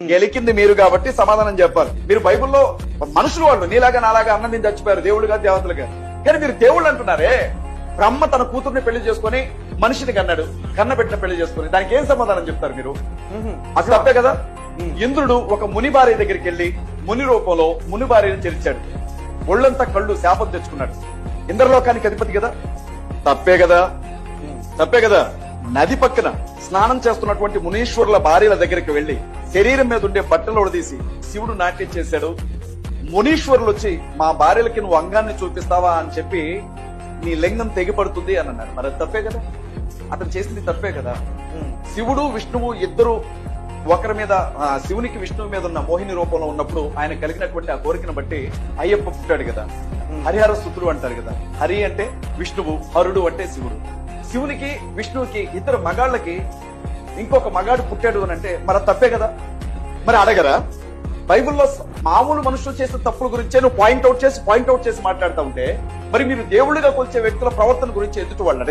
గెలికింది మీరు కాబట్టి సమాధానం చెప్పాలి. మీరు బైబిల్లో మనుషులు వాళ్ళు నీలాగా నాలాగా అన్నం తిని చచ్చిపోయారు, దేవుడుగా దేవతలుగా. కానీ మీరు దేవుళ్ళు అంటున్నారే. బ్రహ్మ తన కూతుర్ని పెళ్లి చేసుకుని మనిషిని కన్నాడు, కన్న పెట్టిన పెళ్లి చేసుకుని, దానికి ఏం సమాధానం చెప్తారు మీరు? అసలు తప్పే కదా. ఇంద్రుడు ఒక ముని భార్య దగ్గరికి వెళ్లి ముని రూపంలో ముని భార్యను చేర్చాడు, ఒళ్ళంతా కళ్ళు శాపం తెచ్చుకున్నాడు. ఇంద్రలోకానికి అధిపతి కదా, తప్పే కదా, తప్పే కదా. నది పక్కన స్నానం చేస్తున్నటువంటి మునీశ్వరుల భార్యల దగ్గరికి వెళ్లి శరీరం మీద ఉండే బట్టలు తీసి శివుడు నాట్యం చేశాడు. మునీశ్వరులు వచ్చి మా భార్యలకి నువ్వు అంగాన్ని చూపిస్తావా అని చెప్పి నీ లింగం తెగిపడుతుంది అని అన్నారు. మరి తప్పే కదా, అతను చేసింది తప్పే కదా. శివుడు విష్ణువు ఇద్దరు ఒకరి మీద, శివునికి విష్ణువు మీద ఉన్న మోహిని రూపంలో ఉన్నప్పుడు ఆయన కలిగినటువంటి ఆ కోరికను బట్టి అయ్యప్ప పుట్టాడు కదా. హరిహర స్తుతులు అంటారు కదా. హరి అంటే విష్ణువు, హరుడు అంటే శివుడు. శివునికి విష్ణువుకి ఇద్దరు మగాళ్ళకి ఇంకొక మగాడు పుట్టాడు అని అంటే మరి తప్పే కదా. మరి అడగరా? బైబిల్లో మామూలు మనుషులు చేసే తప్పుల గురించే నువ్వు పాయింట్అవుట్ చేసి మాట్లాడుతూ ఉంటే మరి మీరు దేవుళ్ళుగా కొలిచే వ్యక్తుల ప్రవర్తన గురించి ఎదుటి వాళ్ళు